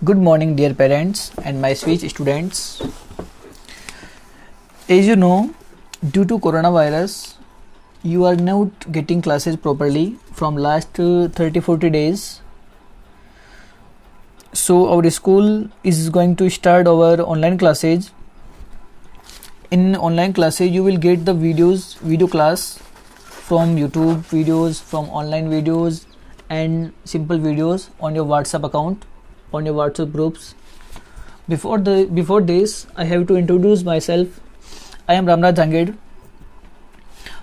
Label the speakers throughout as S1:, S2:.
S1: Good morning, dear parents and my sweet students. As you know, due to coronavirus, you are not getting classes properly from last 30-40 days. So our school is going to start our online classes. In online classes, you will get the video class from YouTube videos, from online videos and simple videos on your WhatsApp account, on your WhatsApp groups. Before this, I have to introduce myself. I am Ramraj Janged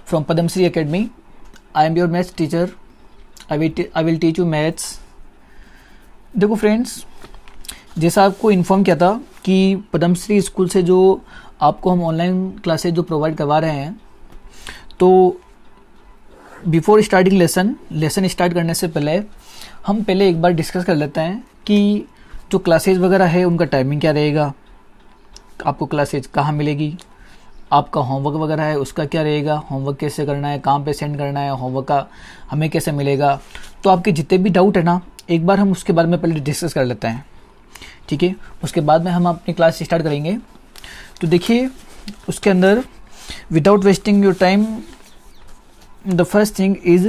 S1: from Padam Shri Academy. I am your maths teacher. I will teach you maths. देखो friends, जैसा आपको inform किया था कि Padma Shri school से जो आपको हम ऑनलाइन क्लासेज जो प्रोवाइड करवा रहे हैं, तो बिफोर स्टार्टिंग लेसन स्टार्ट करने से पहले हम पहले एक बार डिस्कस कर लेते हैं कि जो क्लासेज वगैरह है उनका टाइमिंग क्या रहेगा, आपको क्लासेज कहाँ मिलेगी, आपका होमवर्क वगैरह है उसका क्या रहेगा, होमवर्क कैसे करना है, कहाँ पे सेंड करना है, होमवर्क का हमें कैसे मिलेगा। तो आपके जितने भी डाउट है ना, एक बार हम उसके बारे में पहले डिस्कस कर लेते हैं, ठीक है। उसके बाद में हम अपनी क्लास स्टार्ट करेंगे। तो देखिए, उसके अंदर without wasting your time, the first thing is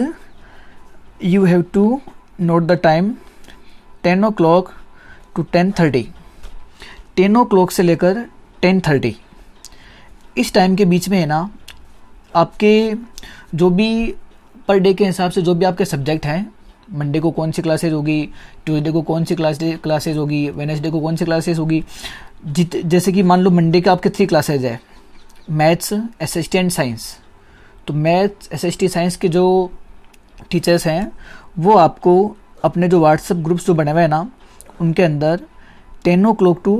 S1: you have to note the time 10 o'clock to 10:30, 10 o'clock से लेकर 10:30 इस टाइम के बीच में है ना, आपके जो भी पर डे के हिसाब से जो भी आपके सब्जेक्ट हैं, मंडे को कौन सी क्लासेज होगी, ट्यूसडे को कौन सी क्लासेज होगी, वेडनेसडे को कौन सी क्लासेज होगी। जैसे कि मान लो मंडे का आपके 3 क्लासेज है, मैथ्स, एसएसटी एंड साइंस। तो मैथ्स, एसएसटी, साइंस के जो टीचर्स हैं वो आपको अपने जो व्हाट्सएप ग्रुप्स जो बने हुए हैं ना, उनके अंदर 10 o'clock to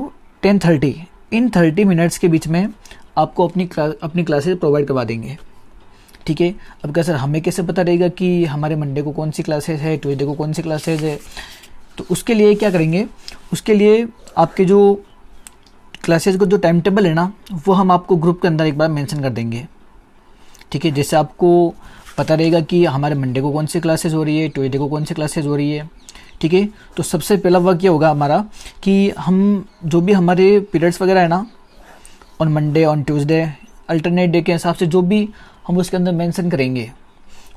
S1: 10:30 इन 30 मिनट्स के बीच में आपको अपनी क्लासेस प्रोवाइड करवा देंगे, ठीक है। अब क्या सर, हमें कैसे पता रहेगा कि हमारे मंडे को कौन सी क्लासेस है, ट्यूसडे को कौन सी क्लासेस है। तो उसके लिए क्या करेंगे, उसके लिए आपके जो क्लासेस का जो टाइम टेबल है ना, वो हम आपको ग्रुप के अंदर एक बार मेंशन कर देंगे, ठीक है। जैसे आपको पता रहेगा कि हमारे मंडे को कौन सी क्लासेस हो रही है, ट्यूसडे को कौन सी क्लासेस हो रही है, ठीक है। तो सबसे पहला वर्क ये होगा हमारा कि हम जो भी हमारे पीरियड्स वगैरह है ना, on Monday, on Tuesday, alternate day के हिसाब से जो भी हम उसके अंदर मेंशन करेंगे,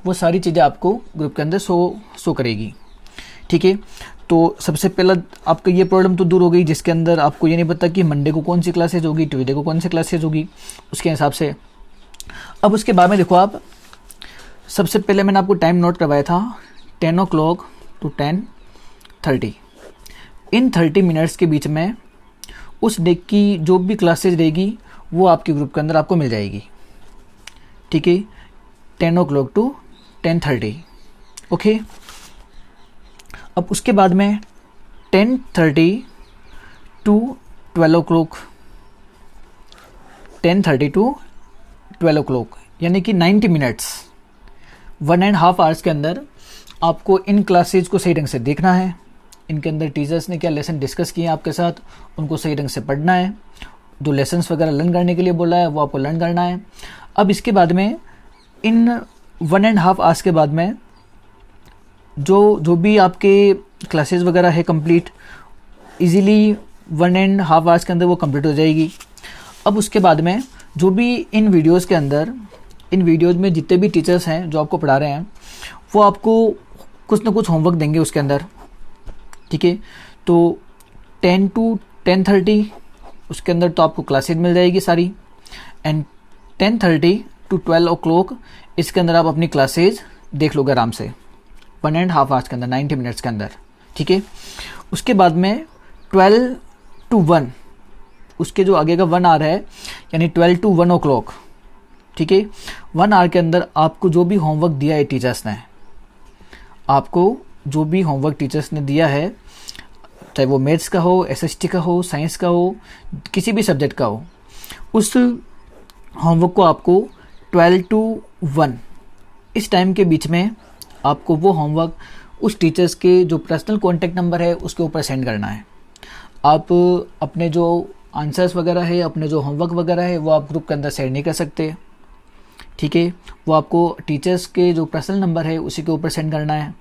S1: वो सारी चीज़ें आपको ग्रुप के अंदर शो करेगी, ठीक है। तो सबसे पहला आपका ये प्रॉब्लम तो दूर हो गई, जिसके अंदर आपको ये नहीं पता कि मंडे को कौन सी क्लासेज होगी, ट्यूसडे को कौन सी क्लासेज होगी, उसके हिसाब से। अब उसके बाद में देखो, आप सबसे पहले मैंने आपको टाइम नोट करवाया था 10 o'clock to 10:30 इन 30 मिनट्स के बीच में उस डे की जो भी क्लासेज रहेगी वो आपके ग्रुप के अंदर आपको मिल जाएगी, ठीक है। 10 o'clock to 10:30, ओके। अब उसके बाद में 10:30 to 12 o'clock, 10:30 to 12 o'clock यानी कि 90 मिनट्स, 1.5 hours के अंदर आपको इन क्लासेज को सही ढंग से देखना है। इनके अंदर टीचर्स ने क्या लेसन डिस्कस किए हैं आपके साथ, उनको सही ढंग से पढ़ना है। जो लेसन्स वगैरह लर्न करने के लिए बोला है वो आपको लर्न करना है। अब इसके बाद में इन 1.5 hours के बाद में जो भी आपके क्लासेस वगैरह है कंप्लीट, इजीली 1.5 hours के अंदर वो कंप्लीट हो जाएगी। अब उसके बाद में जो भी इन वीडियोज़ में जितने भी टीचर्स हैं जो आपको पढ़ा रहे हैं, वो आपको कुछ ना कुछ होमवर्क देंगे उसके अंदर, ठीक है। तो 10 to 10:30 उसके अंदर तो आपको क्लासेज मिल जाएगी सारी, एंड 10:30 to 12 o'clock इसके अंदर आप अपनी क्लासेज देख लोगे आराम से 1.5 hours के अंदर, 90 मिनट्स के अंदर, ठीक है। उसके बाद में 12 to 1, उसके जो आगे का 1 hour है, यानी 12 to 1 o'clock, ठीक है। 1 hour के अंदर आपको जो भी होमवर्क दिया है टीचर्स ने, आपको जो भी होमवर्क टीचर्स ने दिया है, चाहे वो मैथ्स का हो, एसएसटी का हो, साइंस का हो, किसी भी सब्जेक्ट का हो, उस होमवर्क को आपको 12 to 1 इस टाइम के बीच में आपको वो होमवर्क उस टीचर्स के जो पर्सनल कॉन्टैक्ट नंबर है उसके ऊपर सेंड करना है। आप अपने जो आंसर्स वगैरह है, अपने जो होमवर्क वगैरह है, वो आप ग्रुप के अंदर शेयर नहीं कर सकते, ठीक है। वो आपको टीचर्स के जो पर्सनल नंबर है उसी के ऊपर सेंड करना है,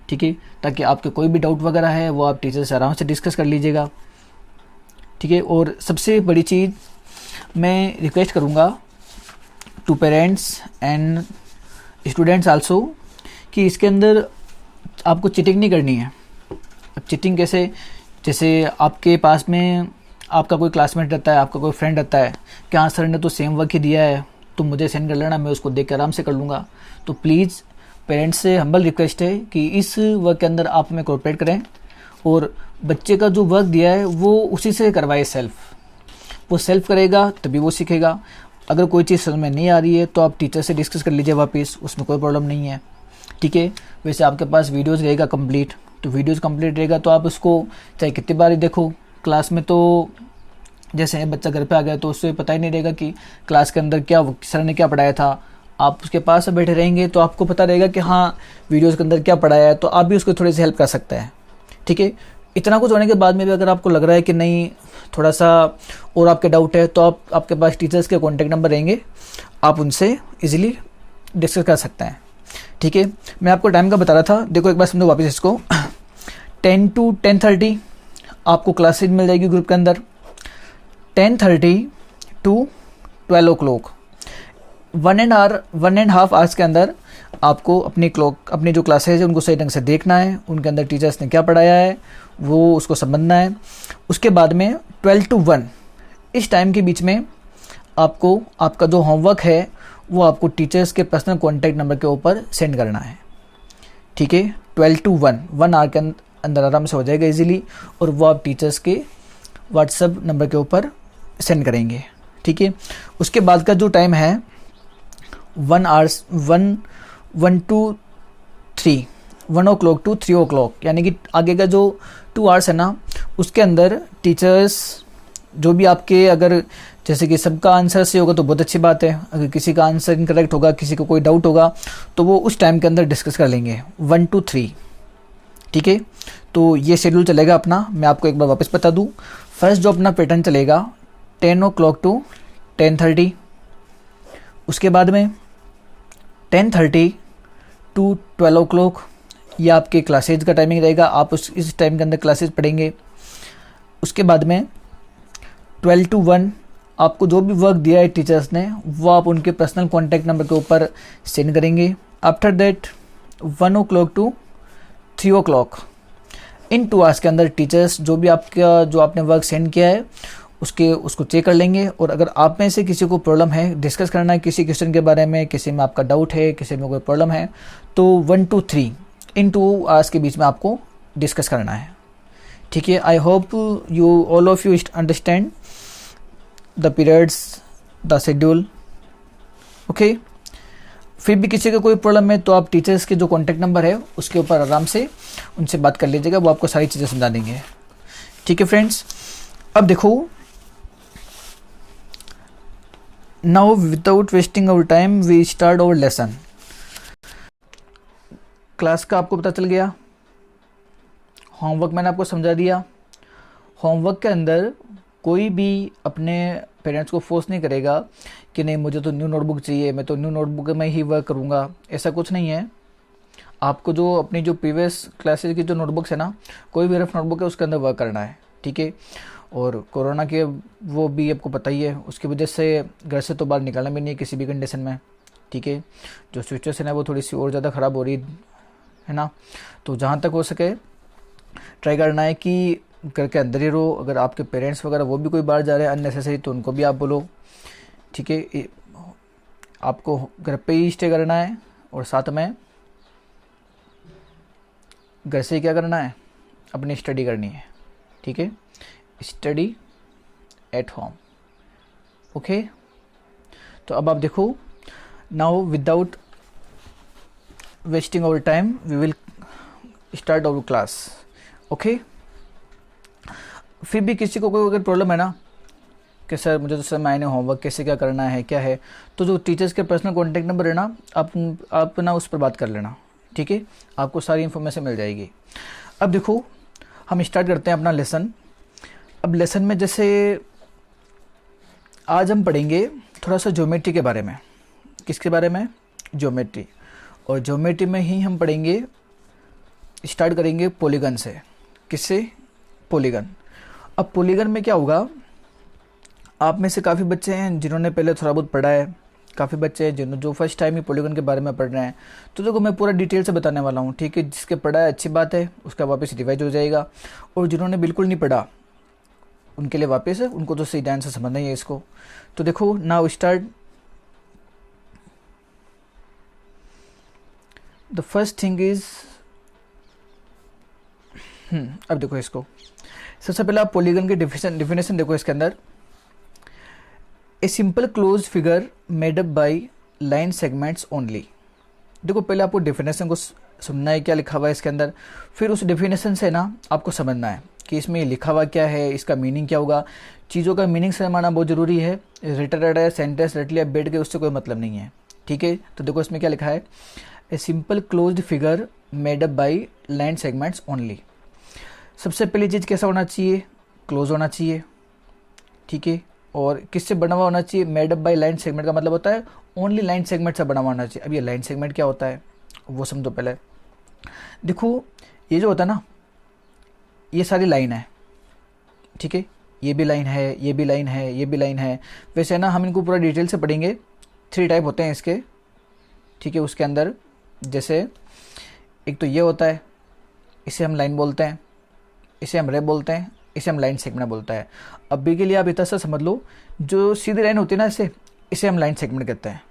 S1: ठीक है, ताकि आपके कोई भी डाउट वगैरह है वो आप टीचर से आराम से डिस्कस कर लीजिएगा। ठीक है, और सबसे बड़ी चीज़ मैं रिक्वेस्ट करूँगा to parents and students also कि इसके अंदर आपको चीटिंग नहीं करनी है। अब चीटिंग कैसे, जैसे आपके पास में आपका कोई क्लासमेट रहता है, आपका कोई फ्रेंड रहता है कि हाँ सर ने तो सेम वर्क ही दिया है, तुम मुझे सेंड कर लेना, मैं उसको देख के आराम से कर लूँगा। तो प्लीज़ पेरेंट्स से हम्बल रिक्वेस्ट है कि इस वर्क के अंदर आप हमें कोऑपरेट करें और बच्चे का जो वर्क दिया है वो उसी से करवाए। वो सेल्फ करेगा तभी वो सीखेगा। अगर कोई चीज़ समझ में नहीं आ रही है तो आप टीचर से डिस्कस कर लीजिए वापस, उसमें कोई प्रॉब्लम नहीं है। ठीक है, वैसे आपके पास वीडियोज़ रहेगा कंप्लीट, तो वीडियोज़ कंप्लीट रहेगा तो आप उसको चाहे कितनी बार ही देखो। क्लास में तो जैसे बच्चा घर पे आ गया तो उससे पता ही नहीं रहेगा कि क्लास के अंदर क्या सर ने क्या पढ़ाया था। आप उसके पास बैठे रहेंगे तो आपको पता रहेगा कि हाँ वीडियोज़ के अंदर क्या पढ़ाया है, तो आप भी उसको थोड़ी सी हेल्प कर सकते हैं। ठीक है, इतना कुछ होने के बाद में भी अगर आपको लग रहा है कि नहीं थोड़ा सा और आपके डाउट है, तो आपके पास टीचर्स के कॉन्टैक्ट नंबर रहेंगे, आप उनसे इजीली डिस्कस कर सकते हैं। ठीक है, मैं आपको टाइम का बता रहा था, देखो एक बार समझो वापस इसको 10 to 10:30 आपको क्लासेज मिल जाएगी ग्रुप के अंदर। 10:30 to 12 o'clock 1.5 आवर्स के अंदर आपको अपनी जो क्लासेज है उनको सही ढंग से देखना है, उनके अंदर टीचर्स ने क्या पढ़ाया है वो उसको समझना है। उसके बाद में 12 to 1 इस टाइम के बीच में आपको आपका जो होमवर्क है वो आपको टीचर्स के पर्सनल कॉन्टैक्ट नंबर के ऊपर सेंड करना है। ठीक है, 12 to 1 आवर के अंदर आराम से हो जाएगा इजीली, और वो आप टीचर्स के व्हाट्सएप नंबर के ऊपर सेंड करेंगे। ठीक है, उसके बाद का जो टाइम है 1 to 3 1 o'clock to 3 o'clock, यानी कि आगे का जो 2 आवर्स है ना, उसके अंदर टीचर्स जो भी आपके, अगर जैसे कि सबका आंसर सही होगा तो बहुत अच्छी बात है, अगर किसी का आंसर इनकरेक्ट होगा, किसी को कोई डाउट होगा, तो वो उस टाइम के अंदर डिस्कस कर लेंगे 1 to 3। ठीक है, तो ये शेड्यूल चलेगा अपना। मैं आपको एक बार वापस बता दूं, फर्स्ट जो अपना पैटर्न चलेगा 10 o'clock to 10:30, उसके बाद में 10:30 to 12 o'clock ये आपके क्लासेज का टाइमिंग रहेगा, आप इस टाइम के अंदर क्लासेज पढ़ेंगे। उसके बाद में 12 to 1 आपको जो भी वर्क दिया है टीचर्स ने वो आप उनके पर्सनल कॉन्टैक्ट नंबर के ऊपर सेंड करेंगे। After that 1 o'clock to 3 o'clock in 2 hours के अंदर टीचर्स जो आपने वर्क सेंड किया है उसको चेक कर लेंगे, और अगर आप में से किसी को प्रॉब्लम है, डिस्कस करना है किसी क्वेश्चन के बारे में, किसी में आपका डाउट है, किसी में कोई प्रॉब्लम है, तो 1 to 3 इन 2 आवर्स के बीच में आपको डिस्कस करना है। ठीक है, I hope you all of you understand the periods, the schedule. Okay, फिर भी किसी का कोई प्रॉब्लम है तो आप टीचर्स के जो कॉन्टैक्ट नंबर है उसके ऊपर आराम से उनसे बात कर लीजिएगा, वो आपको सारी चीज़ें समझा देंगे। ठीक है फ्रेंड्स, अब देखो, now without wasting our time we start our lesson. Class का आपको पता चल गया, होमवर्क मैंने आपको समझा दिया। होमवर्क के अंदर कोई भी अपने पेरेंट्स को फोर्स नहीं करेगा कि नहीं मुझे तो न्यू नोटबुक चाहिए, मैं तो न्यू नोटबुक में ही वर्क करूँगा, ऐसा कुछ नहीं है। आपको जो अपनी जो प्रीवियस क्लासेस की जो नोटबुक्स है ना, कोई भी रफ नोटबुक है उसके अंदर वर्क करना है। ठीक है, और कोरोना के वो भी आपको पता ही है, उसकी वजह से घर से तो बाहर निकलना भी नहीं है किसी भी कंडीशन में। ठीक है, जो सिचुएशन है वो थोड़ी सी और ज़्यादा ख़राब हो रही है ना, तो जहाँ तक हो सके ट्राई करना है कि घर के अंदर ही रहो। अगर आपके पेरेंट्स वगैरह वो भी कोई बाहर जा रहे हैं अननेसेसरी तो उनको भी आप बोलो। ठीक है, आपको घर पे ही स्टे करना है, और साथ में घर से ही क्या करना है, अपनी स्टडी करनी है। ठीक है, स्टडी एट होम। ओके, तो अब आप देखो, now without wasting our time we will start our class. Okay, फिर भी किसी को कोई अगर प्रॉब्लम है ना कि सर मुझे तो सर मैंने होमवर्क कैसे क्या करना है क्या है, तो जो टीचर्स के पर्सनल कॉन्टैक्ट नंबर है ना, आप ना उस पर बात कर लेना। ठीक है, आपको सारी इन्फॉर्मेशन मिल जाएगी। अब देखो, हम स्टार्ट करते हैं अपना लेसन। अब लेसन में जैसे आज हम पढ़ेंगे थोड़ा सा ज्योमेट्री के बारे में। किसके बारे में? ज्योमेट्री। और ज्योमेट्री में ही हम पढ़ेंगे स्टार्ट करेंगे पॉलीगन से। किससे? पॉलीगन। अब पॉलीगन में क्या होगा, आप में से काफ़ी बच्चे हैं जिन्होंने पहले थोड़ा बहुत पढ़ा है, काफ़ी बच्चे हैं जिन्होंने जो फर्स्ट टाइम ही पॉलीगन के बारे में पढ़ रहे हैं। तो देखो मैं पूरा डिटेल से बताने वाला हूँ, ठीक है। जिसके पढ़ा है अच्छी बात है, उसका वापस रिवाइज हो जाएगा, और जिन्होंने बिल्कुल नहीं पढ़ा उनके लिए वापस है, उनको तो सही ध्यान से समझना ही है इसको। तो देखो now start. The first thing is, अब देखो इसको, सबसे पहले आप पॉलीगन की डिफिनेशन देखो इसके अंदर। A simple close figure made up by line segments only. देखो पहले आपको डिफिनेशन को सुनना है क्या लिखा हुआ है इसके अंदर, फिर उस डिफिनेशन से ना आपको समझना है कि इसमें लिखा हुआ क्या है, इसका मीनिंग क्या होगा। चीज़ों का मीनिंग समझना बहुत ज़रूरी है। रिटर्ड सेंटेंस रट लिया बैठ के, उससे कोई मतलब नहीं है, ठीक है। तो देखो इसमें क्या लिखा है, a simple closed figure made up by line segments only. सबसे पहली चीज़ कैसा होना चाहिए, क्लोज होना चाहिए, ठीक है। और किससे बना हुआ होना चाहिए, made up by line segment का मतलब होता है ओनली लाइन सेगमेंट से बना हुआ होना चाहिए। अब ये लाइन सेगमेंट क्या होता है वो समझो पहले। देखो ये जो होता है ना, ये सारी लाइन है, ठीक है। ये भी लाइन है, ये भी लाइन है, ये भी लाइन है। वैसे ना हम इनको पूरा डिटेल से पढ़ेंगे। 3 टाइप होते हैं इसके, ठीक है। उसके अंदर जैसे एक तो ये होता है, इसे हम लाइन बोलते हैं, इसे हम रे बोलते हैं, इसे हम लाइन सेगमेंट बोलता है। अभी के लिए आप इतना सा समझ लो, जो सीधी लाइन होती है ना इसे हम लाइन सेगमेंट कहते हैं,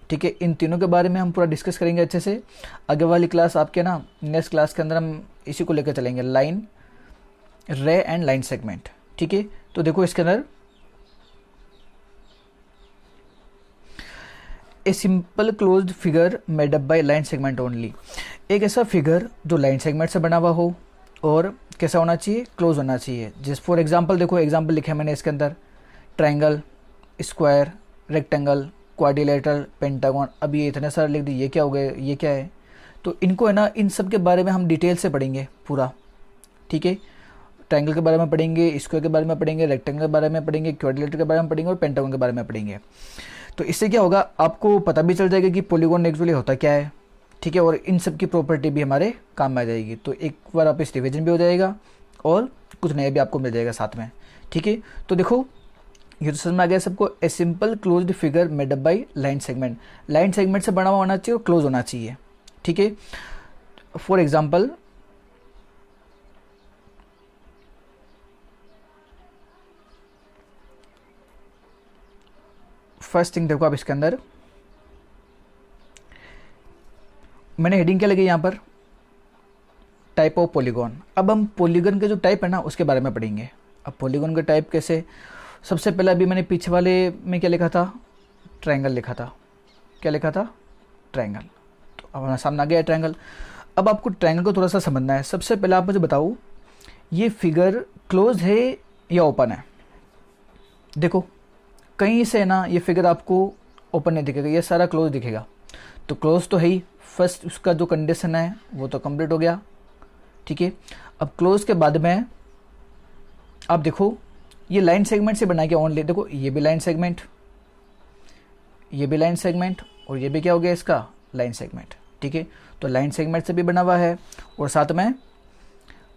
S1: ठीक है। इन तीनों के बारे में हम पूरा डिस्कस करेंगे अच्छे से। आगे वाली क्लास आपके ना नेक्स्ट क्लास के अंदर हम इसी को लेकर चलेंगे, लाइन, रे एंड लाइन सेगमेंट, ठीक है। तो देखो इसके अंदर a simple closed figure made up by line segment only. एक ऐसा फिगर जो लाइन सेगमेंट से बना हुआ हो और कैसा होना चाहिए, क्लोज होना चाहिए। जिस फॉर एग्जांपल देखो एग्जांपल लिखे मैंने इसके अंदर, triangle, square, rectangle, quadrilateral, pentagon. अब ये इतने सारे लिख दिए, ये क्या हो गए, ये क्या है। तो इनको है ना, इन सब के बारे में हम डिटेल से पढ़ेंगे पूरा, ठीक है। ट्रायंगल के बारे में पढ़ेंगे, स्क्वायर के बारे में पढ़ेंगे, रेक्टेंगल के बारे में पढ़ेंगे, क्वाड्रिलेटरल के बारे में पढ़ेंगे और पेंटागन के बारे में पढ़ेंगे। तो इससे क्या होगा, आपको पता भी चल जाएगा कि पॉलीगॉन एक्चुअली होता क्या है, ठीक है। और इन सब की प्रॉपर्टी भी हमारे काम में आ जाएगी। तो एक बार आप इस रिविजन भी हो जाएगा और कुछ नया भी आपको मिल जाएगा साथ में, ठीक है। तो देखो ये तो समझ में आ गया सबको। A simple closed figure made up by line segment. Line segment से बना हुआ होना चाहिए और क्लोज होना चाहिए, ठीक है। फॉर एग्जाम्पल फर्स्ट थिंग देखो आप इसके अंदर, मैंने हेडिंग क्या लगी यहाँ पर, टाइप ऑफ पॉलीगॉन। अब हम पॉलीगॉन के जो टाइप है ना उसके बारे में पढ़ेंगे। अब पॉलीगॉन का टाइप कैसे, सबसे पहले अभी मैंने पीछे वाले में क्या लिखा था, ट्रायंगल लिखा था। क्या लिखा था, ट्रायंगल। तो अब हमारे सामने आ गया है ट्रायंगल। अब आपको ट्रायंगल को थोड़ा सा समझना है। सबसे पहले आप मुझे बताओ, ये फिगर क्लोज है या ओपन है। देखो कहीं से ना ये फिगर आपको ओपन नहीं दिखेगा, ये सारा क्लोज दिखेगा। तो क्लोज तो है ही, फर्स्ट उसका जो कंडीशन है वो तो कंप्लीट हो गया, ठीक है। अब क्लोज के बाद में आप देखो ये लाइन सेगमेंट से बना के ओनली, देखो ये भी लाइन सेगमेंट, ये भी लाइन सेगमेंट और ये भी क्या हो गया इसका, लाइन सेगमेंट, ठीक है। तो लाइन सेगमेंट से भी बना हुआ है और साथ में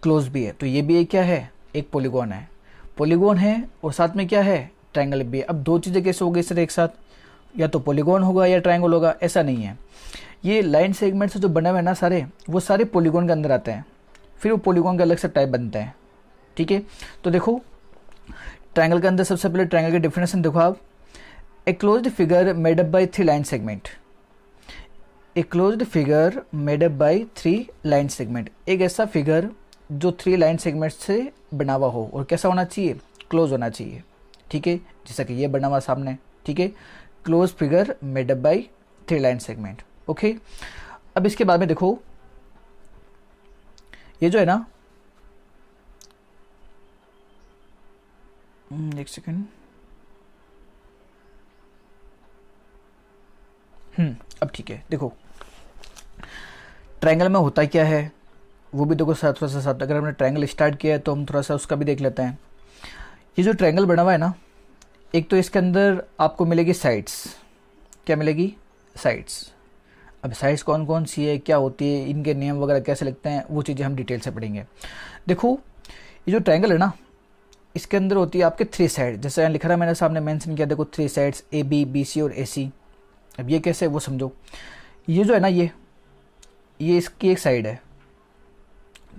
S1: क्लोज भी है। तो ये भी एक क्या है, एक पॉलीगॉन है, पॉलीगॉन है और साथ में क्या है, ट्रायंगल भी है। अब दो चीज़ें कैसे हो गई सर एक साथ, या तो पॉलीगॉन होगा या ट्रायंगल होगा, ऐसा नहीं है। ये लाइन सेगमेंट से जो बने हुए हैं ना सारे, वो सारे पॉलीगॉन के अंदर आते हैं, फिर वो पॉलीगॉन के अलग से टाइप बनते हैं, ठीक है। तो देखो ट्रायंगल के अंदर सबसे पहले ट्रायंगल की डेफिनेशन देखो आप, a closed figure made up by 3 line segment. A closed figure made up by 3 line segment, एक ऐसा फिगर जो 3 लाइन सेगमेंट से बना हुआ हो और कैसा होना चाहिए, क्लोज होना चाहिए, ठीक है। जैसा कि ये बना हुआ सामने, ठीक है। Close figure made up by 3 line segment, okay. अब इसके बाद में देखो ये जो है ना, एक सेकेंड, अब ठीक है। देखो ट्रायंगल में होता क्या है वो भी देखो साथ थोड़ा सा साथ, अगर हमने ट्रायंगल स्टार्ट किया है तो हम थोड़ा सा उसका भी देख लेते हैं। ये जो ट्रायंगल बना हुआ है ना, एक तो इसके अंदर आपको मिलेगी साइड्स, क्या मिलेगी, साइड्स। अब साइड्स कौन कौन सी है, क्या होती है, इनके नेम वगैरह कैसे लिखते हैं, वो चीज़ें हम डिटेल से पढ़ेंगे। देखो ये जो ट्रायंगल है ना, इसके अंदर होती है आपके 3 साइड, जैसे यहाँ लिख रहा है मैंने सामने मेंशन किया, देखो 3 sides A B B C और ए सी। अब ये कैसे है वो समझो। ये जो है ना, ये इसकी एक साइड है,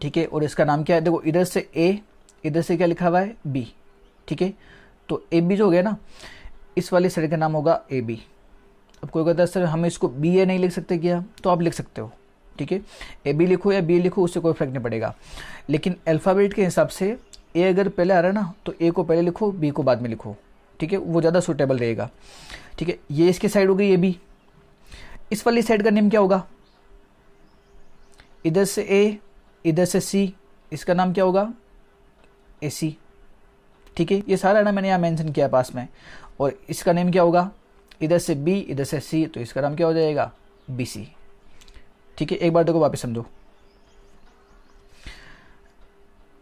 S1: ठीक है, और इसका नाम क्या है, देखो इधर से ए, इधर से क्या लिखा हुआ है बी, ठीक है। तो ए बी जो हो गया ना, इस वाली साइड का नाम होगा ए बी। अब कोई कहता है सर हम इसको बी ए नहीं लिख सकते क्या, तो आप लिख सकते हो, ठीक है, ए बी लिखो या बी लिखो, उससे कोई फर्क नहीं पड़ेगा। लेकिन अल्फ़ाबेट के हिसाब से ए अगर पहले आ रहा है ना, तो ए को पहले लिखो, बी को बाद में लिखो, ठीक है, वो ज़्यादा सूटेबल रहेगा, ठीक है। ये इसकी साइड हो गई ए बी। इस वाली साइड का नेम क्या होगा, इधर से ए, इधर से सी, इसका नाम क्या होगा ए सी, ठीक है। ये सारा ना मैंने यहाँ मेंशन किया पास में। और इसका नेम क्या होगा, इधर से बी, इधर से सी, तो इसका नाम क्या हो जाएगा बी सी, ठीक है। एक बार देखो वापस समझो,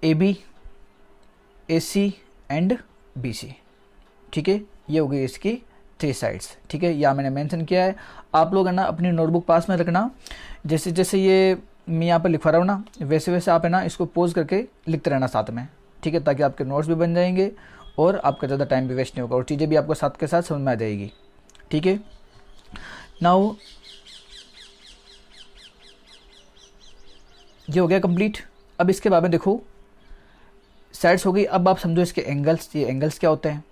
S1: A B, A C and B C, ठीक है। ये हो गई इसकी 3 साइड्स, ठीक है। यहाँ मैंने मेंशन किया है, आप लोग है ना अपनी नोटबुक पास में रखना। जैसे जैसे ये मैं यहाँ पर लिखवा रहा हूँ ना, वैसे वैसे आप है ना इसको पोज करके लिखते रहना साथ में, ठीक है, ताकि आपके नोट्स भी बन जाएंगे और आपका ज़्यादा टाइम भी वेस्ट नहीं होगा और चीज़ें भी आपको साथ के साथ समझ में आ जाएगी, ठीक है। नाउ ये हो गया कंप्लीट। अब इसके बाद में देखो साइड्स हो गई। अब आप समझो इसके एंगल्स, ये एंगल्स क्या होते हैं।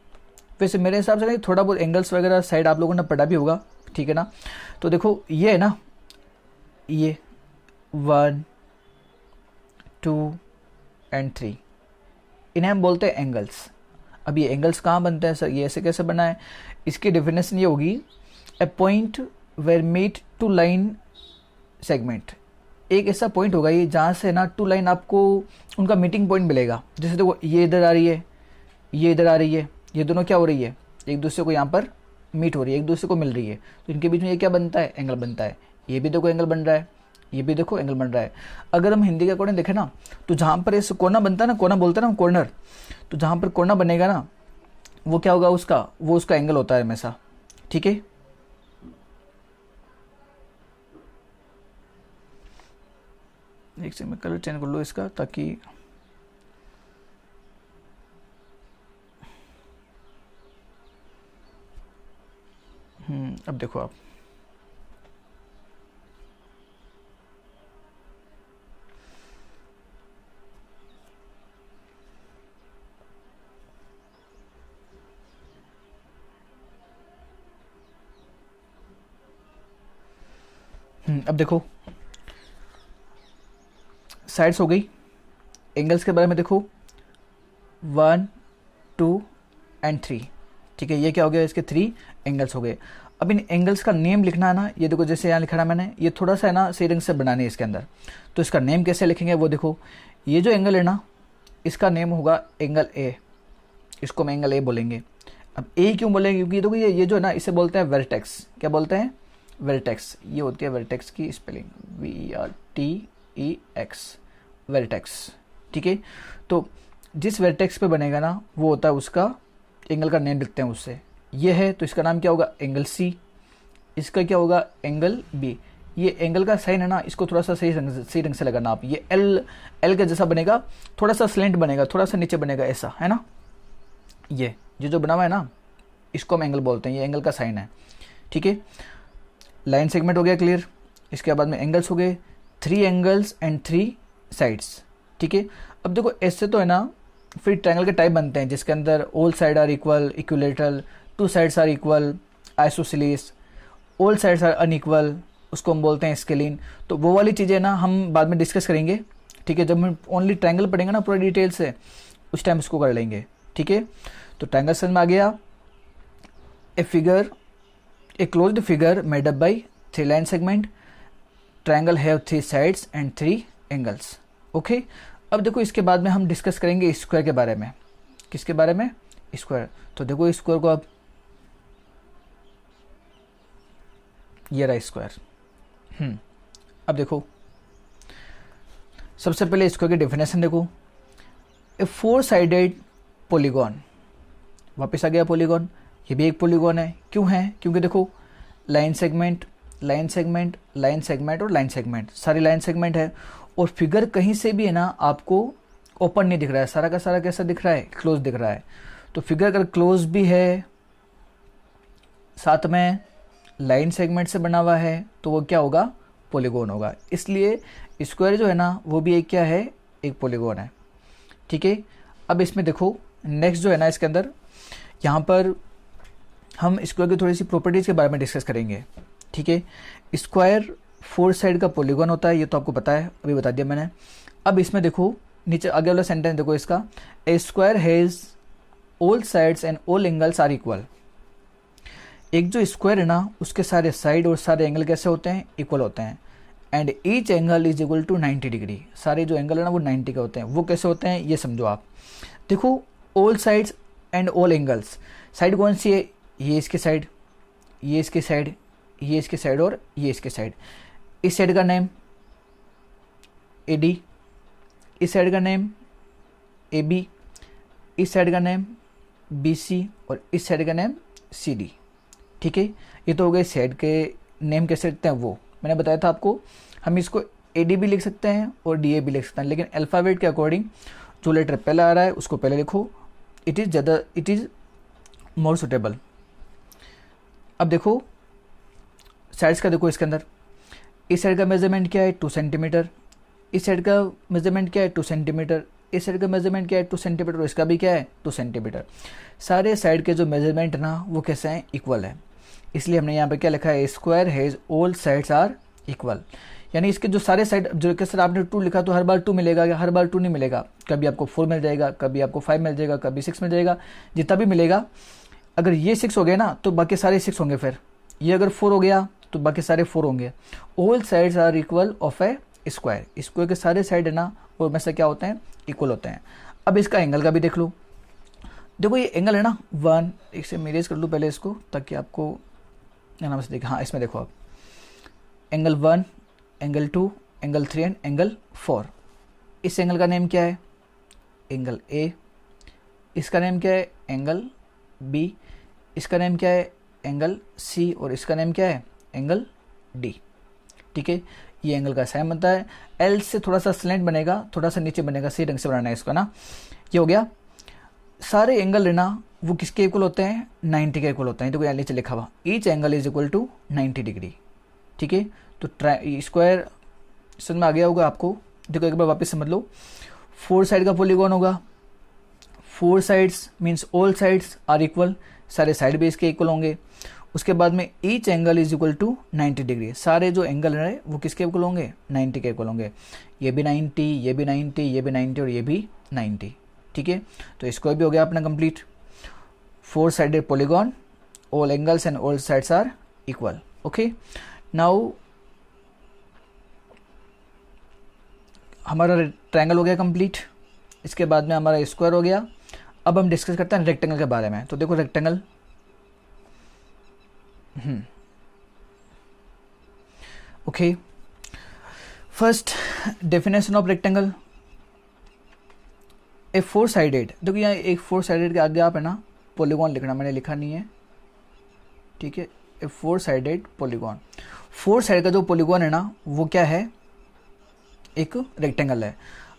S1: वैसे मेरे हिसाब से नहीं, थोड़ा बहुत एंगल्स वगैरह साइड आप लोगों ने पढ़ा भी होगा, ठीक है ना। तो देखो ये है ना, ये 1 2 एंड 3, इन्हें हम बोलते हैं एंगल्स। अब ये एंगल्स कहाँ बनते हैं सर, ये ऐसे कैसे बना है, इसकी डेफिनेशन ये होगी, a point where meet 2 line segment. एक ऐसा पॉइंट होगा ये जहाँ से ना 2 लाइन आपको उनका मीटिंग पॉइंट मिलेगा। जैसे देखो ये इधर आ रही है, ये इधर आ रही है, ये दोनों क्या हो रही है, एक दूसरे को यहाँ पर मीट हो रही है, एक दूसरे को मिल रही है, तो इनके बीच में ये क्या बनता है, एंगल बनता है। ये भी देखो एंगल बन रहा है, ये भी देखो एंगल बन रहा है। अगर हम हिंदी के अकॉर्डिंग देखें ना, तो जहाँ पर ऐसे कोना बनता है ना, कोना बोलते हैं ना कॉर्नर, तो जहाँ पर कोना बनेगा ना, वो क्या होगा उसका, वो उसका एंगल होता है हमेशा, ठीक है। एक से मैं कलर चेंज कर लूँ इसका, ताकि अब देखो आप, अब देखो साइड्स हो गई। एंगल्स के बारे में देखो 1 2 एंड 3, ठीक है। ये क्या हो गया, इसके 3 एंगल्स हो गए। अब इन एंगल्स का नेम लिखना है ना, ये देखो जैसे यहाँ लिखा है मैंने, ये थोड़ा सा है ना सही रंग से बनाने है इसके अंदर, तो इसका नेम कैसे लिखेंगे वो देखो। ये जो एंगल है ना, इसका नेम होगा एंगल ए, इसको हम एंगल ए बोलेंगे। अब ए क्यों बोलेंगे, क्योंकि देखो ये जो है ना, इसे बोलते हैं वर्टेक्स। क्या बोलते हैं, वर्टेक्स। ये होती है वर्टेक्स की स्पेलिंग VERTEX, वर्टेक्स, ठीक है। तो जिस वर्टेक्स पे बनेगा ना, वो होता है उसका एंगल का नेम लिखते हैं उससे। ये है तो इसका नाम क्या होगा, एंगल सी। इसका क्या होगा, एंगल बी। ये एंगल का साइन है ना, इसको थोड़ा सा सही रंग से लगाना आप। ये एल का जैसा बनेगा, थोड़ा सा स्लेंट बनेगा, थोड़ा सा नीचे बनेगा, ऐसा है ना। ये जो बना हुआ है ना, इसको हम एंगल बोलते हैं, ये एंगल का साइन है, ठीक है। लाइन सेगमेंट हो गया क्लियर। इसके बाद में एंगल्स हो गए, 3 एंगल्स एंड 3 साइड्स, ठीक है। अब देखो ऐसे तो है ना, फिर ट्रायंगल के टाइप बनते हैं जिसके अंदर all side are equal, equilateral, 2 sides are equal, isosceles, all sides are unequal, उसको हम बोलते हैं स्केलिन। तो वो वाली चीज़ें ना हम बाद में डिस्कस करेंगे, ठीक है। जब हम ओनली ट्रायंगल पढ़ेंगे ना पूरा डिटेल से, उस टाइम इसको कर लेंगे, ठीक है। तो ट्रायंगल समझ में आ गया। A closed figure made up by 3 line segment, triangle have 3 sides and 3 angles, okay. अब देखो इसके बाद में हम डिस्कस करेंगे स्क्वायर के बारे में। किसके बारे में, स्क्वायर। तो देखो स्क्वायर को, अब ये रहा स्क्वायर। अब देखो सबसे पहले स्क्वायर की डेफिनेशन देखो, ए 4 साइडेड पॉलीगॉन। वापस आ गया पॉलीगॉन, ये भी एक पॉलीगॉन है। क्यों है, क्योंकि देखो line segment, line segment, line segment और लाइन सेगमेंट, सारी लाइन सेगमेंट है। और फिगर कहीं से भी है ना आपको ओपन नहीं दिख रहा है, सारा का सारा कैसा दिख रहा है, क्लोज दिख रहा है। तो फिगर अगर क्लोज भी है, साथ में लाइन सेगमेंट से बना हुआ है, तो वो क्या होगा, पॉलीगॉन होगा। इसलिए स्क्वायर जो है ना वो भी एक क्या है, एक पॉलीगॉन है। ठीक है, अब इसमें देखो नेक्स्ट जो है ना इसके अंदर, यहाँ पर हम स्क्वायर की थोड़ी सी प्रॉपर्टीज़ के बारे में डिस्कस करेंगे। ठीक है, स्क्वायर 4 साइड का पॉलीगॉन होता है, ये तो आपको पता है, अभी बता दिया मैंने। अब इसमें देखो नीचे आगे वाला सेंटेंस देखो इसका, a square has all sides and all angles are equal. एक जो स्क्वायर है ना उसके सारे साइड और सारे एंगल कैसे होते हैं, इक्वल होते हैं। And each angle is equal to 90 degree, सारे जो एंगल है ना वो 90 के होते हैं। वो कैसे होते हैं ये समझो आप। देखो all sides and all angles, side कौन सी है, ये इसके साइड, ये इसके साइड, ये इसके साइड और ये इसके साइड। इस साइड का नेम AD, इस साइड का नेम AB, इस साइड का नेम BC और इस साइड का नेम CD। ठीक है, ये तो हो गए साइड के नेम कैसे लिखते हैं वो मैंने बताया था आपको। हम इसको AD भी लिख सकते हैं और DA भी लिख सकते हैं, लेकिन अल्फ़ाबेट के अकॉर्डिंग जो लेटर पहले आ रहा है उसको पहले लिखो, इट इज़ मोर सुटेबल। अब देखो साइड्स का, देखो इसके अंदर इस साइड का मेजरमेंट क्या है 2 सेंटीमीटर, इस साइड का मेजरमेंट क्या है 2 सेंटीमीटर, इस साइड का मेजरमेंट क्या है 2 सेंटीमीटर और इसका भी क्या है 2 सेंटीमीटर। सारे साइड के जो मेजरमेंट ना वो कैसे हैं, इक्वल है। इसलिए हमने यहाँ पे क्या लिखा है, square has all sides are equal. यानी इसके जो सारे साइड, जो कि सर आपने 2 लिखा तो हर बार 2 मिलेगा या हर बार 2 नहीं मिलेगा, कभी आपको 4 मिल जाएगा, कभी आपको 5 मिल जाएगा, कभी 6 मिल जाएगा, जितना भी मिलेगा। अगर ये 6 हो गया ना तो बाकी सारे 6 होंगे, फिर ये अगर 4 हो गया तो बाकी सारे 4 होंगे। All sides are equal of a square, square के सारे साइड है ना वो में से क्या होते हैं, इक्वल होते हैं। अब इसका एंगल का भी देख लो, देखो ये एंगल है ना 1, एक से मैं इरेज कर लूँ पहले इसको ताकि आपको नाम से देखा। हाँ इसमें देखो आप, angle 1, angle 2, angle 3 and angle 4। इस एंगल का नेम क्या है, एंगल A, इसका नेम क्या है, एंगल B, इसका नेम क्या है, एंगल C और इसका नेम क्या है, एंगल D। ठीक है, ये एंगल का साइन बनता है, L से थोड़ा सा स्लैंट बनेगा, थोड़ा सा नीचे बनेगा, सही ढंग से बनाना है इसको ना। ये हो गया, सारे एंगल है ना वो किसके इक्वल होते हैं, 90 के इक्वल होते हैं। तो कोई नीचे लिखा हुआ each angle is equal to 90 degree. ठीक है, तो स्क्वायर समझ में आ गया होगा आपको। देखो एक बार वापस समझ लो, 4 साइड का पॉलीगॉन होगा, 4 sides means all sides are equal, सारे साइड भी इसके इक्वल होंगे। उसके बाद में each angle is equal to 90 degree, सारे जो एंगल है वो किसके इक्वल होंगे, 90 के इक्वल होंगे। ये भी 90, ये भी 90, ये भी 90 और ये भी 90। ठीक है, तो स्क्वायर भी हो गया अपना complete. 4 sided polygon, all angles and all sides are equal. Okay, now हमारा ट्रायंगल हो गया कंप्लीट, इसके बाद में हमारा स्क्वायर हो गया। अब हम डिस्कस करते हैं रेक्टेंगल के बारे में। तो देखो rectangle, okay, first definition of rectangle, A 4 sided, देखो यहाँ एक 4 साइडेड के आगे आप है ना पॉलीगॉन लिखना, मैंने लिखा नहीं है। ठीक है, ए 4 साइडेड पॉलीगॉन, 4 साइड का जो पॉलीगॉन है ना वो क्या है, एक रेक्टेंगल है।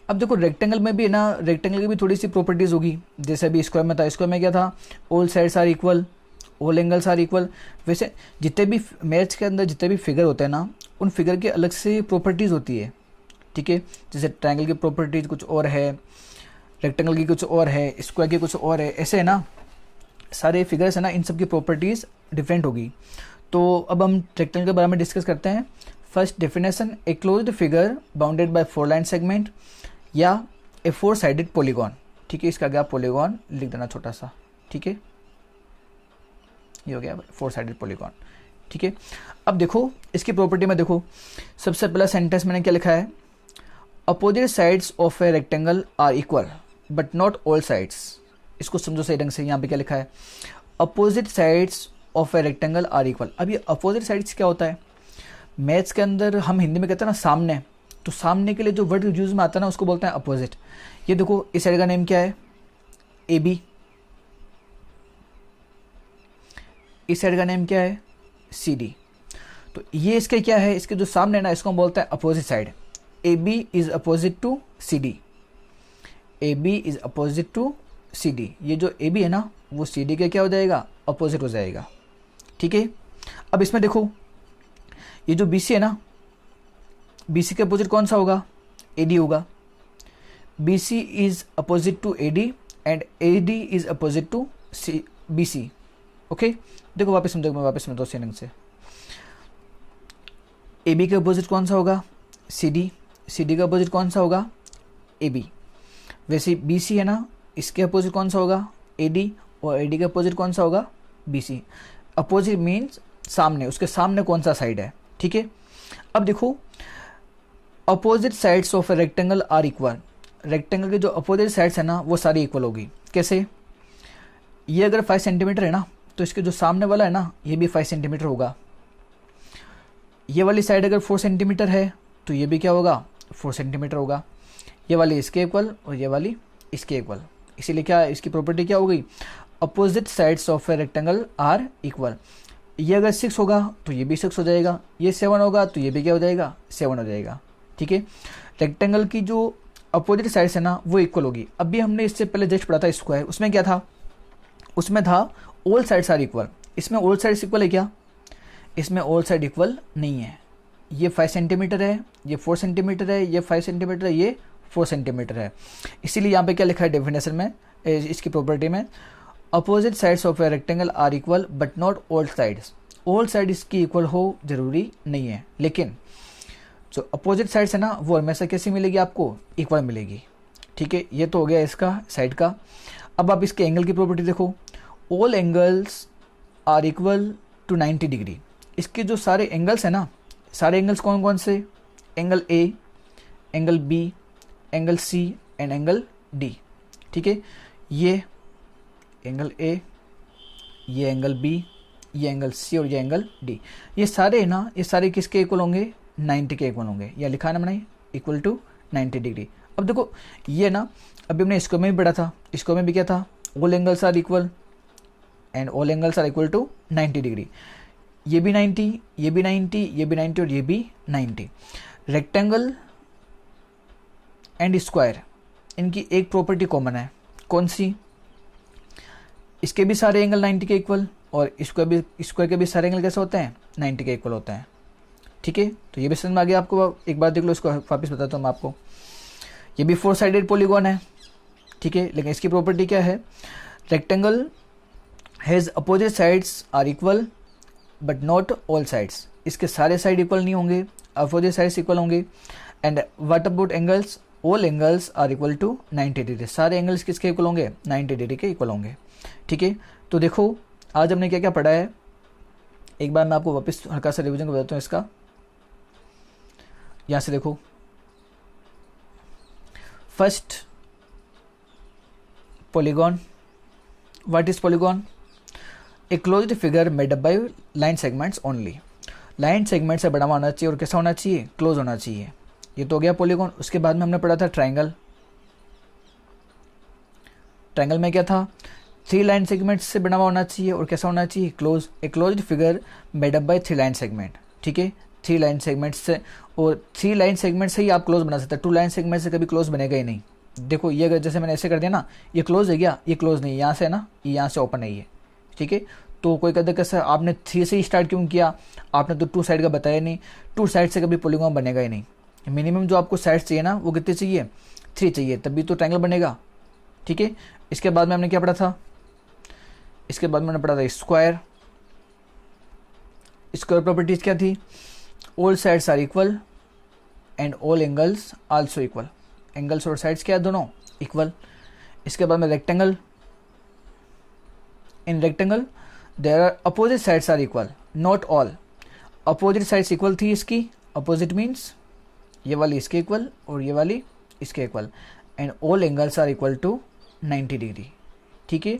S1: अब देखो रेक्टेंगल में भी है ना, रेक्टेंगल की भी थोड़ी सी प्रॉपर्टीज होगी, जैसे अभी स्क्वायर में था, स्क्वायर में क्या था, all sides are equal, all angles are equal. वैसे जितने भी मैथ्स के अंदर जितने भी फिगर होते हैं ना, उन फिगर की अलग से प्रॉपर्टीज़ होती है। ठीक है, जैसे ट्रायंगल की प्रॉपर्टीज कुछ और है, रेक्टेंगल की कुछ और है, स्क्वायर की कुछ और है, ऐसे है ना सारे फिगर्स है ना, इन सब की प्रॉपर्टीज़ डिफरेंट होगी। तो अब हम रेक्टेंगल के बारे में डिस्कस करते हैं। First definition, a closed figure bounded by 4 line segment या ए 4 साइडेड पॉलीगॉन। ठीक है, इसका आगे आप पॉलीगॉन लिख देना छोटा सा। ठीक है, ये हो गया 4 साइडेड पॉलीगॉन। ठीक है, अब देखो इसकी प्रॉपर्टी में देखो, सबसे पहला सेंटेंस मैंने क्या लिखा है, opposite sides of a rectangle are equal but not all sides. इसको समझो सही ढंग से, यहाँ पे क्या लिखा है, opposite sides of a rectangle are equal. अब ये अपोजिट साइड्स क्या होता है, मैथ्स के अंदर हम हिंदी में कहते हैं ना सामने, तो सामने के लिए जो वर्ड यूज में आता है ना उसको बोलते हैं अपोजिट। ये देखो इस साइड का नेम क्या है, AB, इस साइड का नेम क्या है, CD। तो ये इसके क्या है, इसके जो सामने है ना, इसको हम बोलते हैं opposite side. A B is opposite to C D, A B is opposite to C D. ये जो ए बी है ना वो सी डी के क्या हो जाएगा, अपोजिट हो जाएगा, ठीक है। अब इसमें देखो ये जो बी सी है ना, बी सी के अपोजिट कौन सा होगा, ए डी होगा। B C is opposite to A D and A D is opposite to C B C. Okay, देखो वापस समझो, मैं वापस समझता हूँ सेटिंग से। ए बी के अपोजिट कौन सा होगा, सी डी, सी डी का अपोजिट कौन सा होगा, ए बी। वैसे बी सी है ना, इसके अपोजिट कौन सा होगा, ए डी, और ए डी का अपोजिट कौन सा होगा, बी सी। अपोजिट मीन्स सामने, उसके सामने कौन सा साइड है, ठीक है। अब देखो opposite sides of a rectangle are equal, rectangle के जो अपोजिट साइड्स है ना वो सारी इक्वल होगी। कैसे, ये अगर 5 सेंटीमीटर है ना तो इसके जो सामने वाला है ना ये भी 5 सेंटीमीटर होगा। ये वाली साइड अगर 4 सेंटीमीटर है तो ये भी क्या होगा, 4 सेंटीमीटर होगा। ये वाली इसके इक्वल और ये वाली इसके इक्वल, इसीलिए क्या इसकी प्रॉपर्टी क्या हो गई, opposite sides of a rectangle are equal. ये अगर 6 होगा तो ये भी 6 हो जाएगा, ये 7 होगा तो ये भी क्या हो जाएगा, 7 हो जाएगा, ठीक है। रेक्टेंगल की जो अपोजिट साइड्स है ना वो इक्वल होगी। अभी हमने इससे पहले जस्ट पढ़ा था स्क्वायर, उसमें क्या था, उसमें था ऑल साइड्स आर इक्वल। इसमें ऑल साइड्स इक्वल है क्या, इसमें ऑल साइड इक्वल नहीं है। ये 5 सेंटीमीटर है, ये 4 सेंटीमीटर है, ये 5 सेंटीमीटर है, ये 4 सेंटीमीटर है। इसीलिए यहाँ पे क्या लिखा है डेफिनेशन में, इसकी प्रॉपर्टी में, opposite sides of a rectangle are equal but not all sides. All side इसकी इक्वल हो जरूरी नहीं है, लेकिन जो अपोजिट साइड्स है ना वो हमेशा कैसी मिलेगी, आपको इक्वल मिलेगी, ठीक है। ये तो हो गया इसका साइड का। अब आप इसके एंगल की प्रॉपर्टी देखो, all angles are equal to 90 degree. इसके जो सारे एंगल्स हैं ना, सारे एंगल्स कौन कौन से, angle A, angle B, angle C and angle D, ठीक है। ये एंगल ए, ये एंगल बी, ये एंगल सी और ये एंगल डी, ये सारे है ना, ये सारे किसके इक्वल होंगे, 90 के इक्वल होंगे। या लिखा ना मैंने इक्वल टू 90 डिग्री। अब देखो ये ना, अभी हमने इसको में भी पढ़ा था, इसको में भी क्या था, all angles are equal and all angles are equal to 90 degree. ये भी 90, ये भी 90, ये भी 90 और ये भी 90। रेक्टेंगल एंड स्क्वायर, इनकी एक प्रॉपर्टी कॉमन है, कौन सी, इसके भी सारे एंगल 90 के इक्वल और स्क्वायर के भी सारे एंगल कैसे होते हैं, 90 के इक्वल होते हैं, ठीक है। तो ये भी समझ में आ गया आपको। एक बार देख लो, इसको वापस बताता हूँ मैं आपको। ये भी 4 साइडेड पॉलीगॉन है, ठीक है, लेकिन इसकी प्रॉपर्टी क्या है, rectangle has opposite sides are equal but not all sides. इसके सारे साइड इक्वल नहीं होंगे, अपोजिट साइड्स इक्वल होंगे। And what about angles, all angles are equal to 90 degree. सारे एंगल्स किसके इक्वल होंगे, 90 डिग्री के इक्वल होंगे, ठीक है। तो देखो आज हमने क्या क्या पढ़ा है, एक बार मैं आपको वापस हल्का सा रिवीजन बताता हूँ इसका। यहाँ से देखो, first polygon, what is polygon, a closed figure made up by line segments only. Line segment से बड़ा होना चाहिए और कैसा होना चाहिए, क्लोज होना चाहिए। ये तो हो गया पॉलीगॉन। उसके बाद में हमने पढ़ा था ट्रायंगल। ट्रायंगल में क्या था, 3 लाइन सेगमेंट से बना हुआ होना चाहिए और कैसा होना चाहिए, close. A closed figure made up by 3 line segment, ठीक है, 3 लाइन सेगमेंट से। और 3 लाइन सेगमेंट से ही आप क्लोज बना सकते हैं, 2 लाइन सेगमेंट से कभी क्लोज बनेगा ही नहीं। देखो ये अगर जैसे मैंने ऐसे कर दिया ना, ये क्लोज है क्या, ये क्लोज नहीं, यहाँ से है ना, ये यहाँ से ओपन है ये, ठीक है। तो कोई कहता है कैसे आपने 3 से ही स्टार्ट क्यों किया, आपने तो 2 साइड का बताया नहीं। 2 साइड से कभी पॉलीगॉन बनेगा ही नहीं। मिनिमम जो आपको साइड चाहिए ना वो कितने चाहिए, 3 चाहिए, तभी तो ट्रायंगल बनेगा, ठीक है। इसके बाद में हमने क्या पढ़ा था, इसके बाद में हमने पढ़ा था स्क्वायर। स्क्वायर प्रॉपर्टीज क्या थी, all sides are equal and all angles also equal. Angles और साइड्स क्या है, दोनों इक्वल। इसके बाद में rectangle, in rectangle there are opposite sides are equal, not all. Opposite sides equal थी इसकी, अपोजिट मीन्स ये वाली इसके इक्वल और ये वाली इसके equal. And all angles are equal to 90 degree, ठीक है।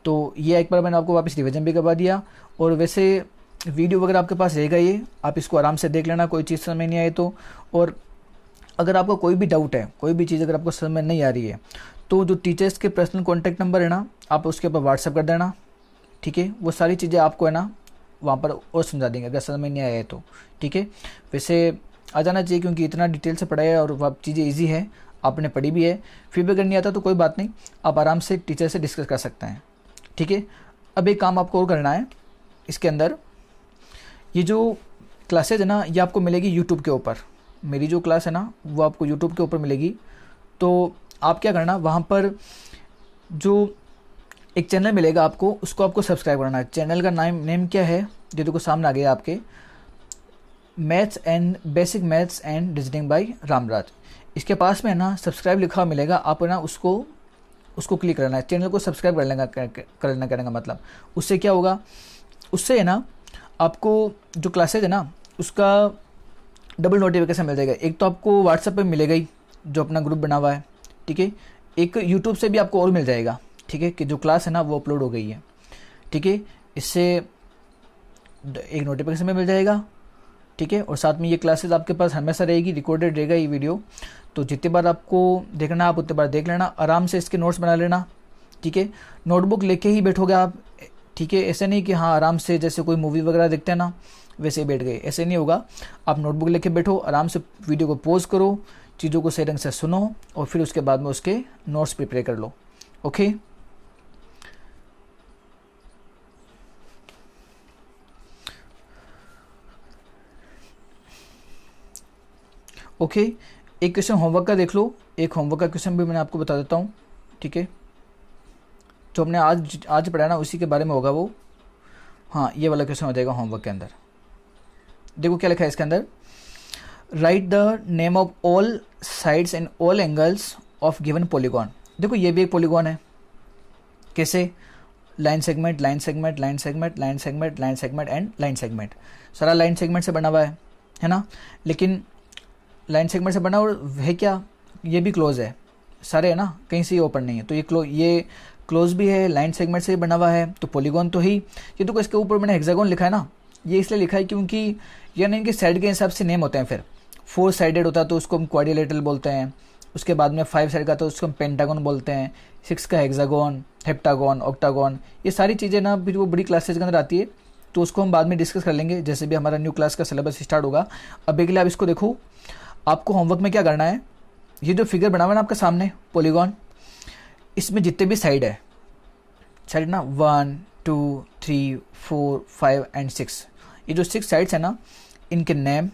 S1: तो ये एक बार मैंने आपको वापस रिवीजन भी करवा दिया। और वैसे वीडियो वगैरह आपके पास रहेगा, ये आप इसको आराम से देख लेना, कोई चीज़ समझ में नहीं आए तो। और अगर आपको कोई भी डाउट है, कोई भी चीज़ अगर आपको समझ में नहीं आ रही है, तो जो टीचर्स के पर्सनल कॉन्टैक्ट नंबर है ना, आप उसके ऊपर व्हाट्सएप कर देना, ठीक है। वो सारी चीज़ें आपको है ना वहाँ पर और समझा देंगे अगर समझ में नहीं आया है तो, ठीक है। वैसे आ जाना चाहिए क्योंकि इतना डिटेल से पढ़ा है और वह चीज़ें ईजी है, आपने पढ़ी भी है। फिर भी अगर नहीं आता तो कोई बात नहीं, आप आराम से टीचर से डिस्कस कर सकते हैं, ठीक है। अब एक काम आपको और करना है, इसके अंदर ये जो क्लासेज है ना ये आपको मिलेगी यूट्यूब के ऊपर। मेरी जो क्लास है ना वो आपको यूट्यूब के ऊपर मिलेगी। तो आप क्या करना, वहाँ पर जो एक चैनल मिलेगा आपको, उसको आपको सब्सक्राइब करना है। चैनल का नेम क्या है, जो देखो सामने आ गया आपके, maths and basic maths and reasoning bye Ramraj. इसके पास में है ना सब्सक्राइब लिखा हुआ मिलेगा, आप ना उसको क्लिक करना है, चैनल को सब्सक्राइब करना का मतलब। उससे क्या होगा, उससे है ना आपको जो क्लासेज है ना उसका डबल नोटिफिकेशन मिल जाएगा। एक तो आपको व्हाट्सएप पे मिलेगा ही, जो अपना ग्रुप बना हुआ है, ठीक है। एक यूट्यूब से भी आपको और मिल जाएगा, ठीक है, कि जो क्लास है ना वो अपलोड हो गई है, ठीक है। इससे एक नोटिफिकेशन में मिल जाएगा, ठीक है। और साथ में ये क्लासेस आपके पास हमेशा रहेगी, रिकॉर्डेड रहेगा ये वीडियो। तो जितनी बार आपको देखना आप उतनी बार देख लेना, आराम से इसके नोट्स बना लेना, ठीक है। नोटबुक लेके ही बैठोगे आप, ठीक है। ऐसे नहीं कि हाँ आराम से जैसे कोई मूवी वगैरह देखते हैं ना वैसे ही बैठ गए, ऐसे नहीं होगा। आप नोटबुक लेके बैठो, आराम से वीडियो को पॉज करो, चीज़ों को सही ढंग से सुनो और फिर उसके बाद में उसके नोट्स प्रिपेयर कर लो, ओके। ओके एक क्वेश्चन होमवर्क का देख लो, एक होमवर्क का क्वेश्चन भी मैंने आपको बता देता हूँ, ठीक है। जो हमने आज पढ़ा ना उसी के बारे में होगा वो। हाँ ये वाला क्वेश्चन हो जाएगा होमवर्क के अंदर। देखो क्या लिखा है इसके अंदर, right the name of all sides and all angles of given polygon. देखो ये भी एक पॉलीगॉन है, कैसे, line segment line segment line segment line segment line segment and line segment, सारा लाइन सेगमेंट से बना हुआ है ना। लेकिन लाइन सेगमेंट से बना और है क्या, ये भी क्लोज है, सारे है ना, कहीं से ओपन नहीं है। तो ये क्लोज भी है, लाइन सेगमेंट से बना हुआ है, तो पॉलीगॉन तो ही। ये तो इसके ऊपर मैंने हेक्सागोन लिखा है ना, ये इसलिए लिखा है क्योंकि ये नहीं कि साइड के हिसाब से नेम होते हैं। फिर 4 साइडेड होता है तो उसको हम क्वाड्रिलेटरल बोलते हैं, उसके बाद में 5 साइड का तो उसको हम पेंटागन बोलते हैं, 6 का हेक्सागोन, हेप्टागोन, ऑक्टागोन, ये सारी चीज़ें ना फिर वो बड़ी क्लासेज के अंदर आती है। तो उसको हम बाद में डिस्कस कर लेंगे जैसे भी हमारा न्यू क्लास का सिलेबस स्टार्ट होगा। अभी के लिए आप इसको देखो, आपको होमवर्क में क्या करना है, ये जो फिगर बना हुआ है ना आपके सामने पॉलीगॉन, इसमें जितने भी साइड है, साइड ना 1 2 3 4 5 एंड 6, ये जो 6 साइड्स है ना इनके name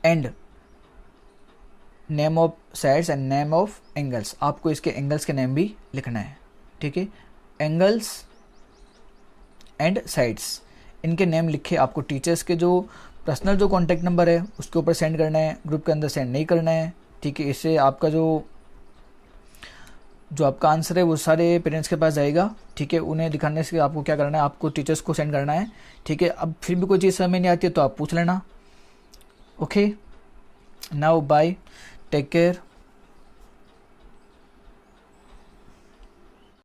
S1: and name of sides and name of angles, आपको इसके एंगल्स के नेम भी लिखना है, ठीक है। एंगल्स एंड साइड्स, इनके नेम लिखे आपको टीचर्स के जो पर्सनल जो कॉन्टैक्ट नंबर है उसके ऊपर सेंड करना है, ग्रुप के अंदर सेंड नहीं करना है, ठीक है। इससे आपका जो आपका आंसर है वो सारे पेरेंट्स के पास जाएगा, ठीक है। उन्हें दिखाने से आपको क्या करना है, आपको टीचर्स को सेंड करना है, ठीक है। अब फिर भी कोई चीज़ समझ में नहीं आती है तो आप पूछ लेना, okay. Now bye, take care.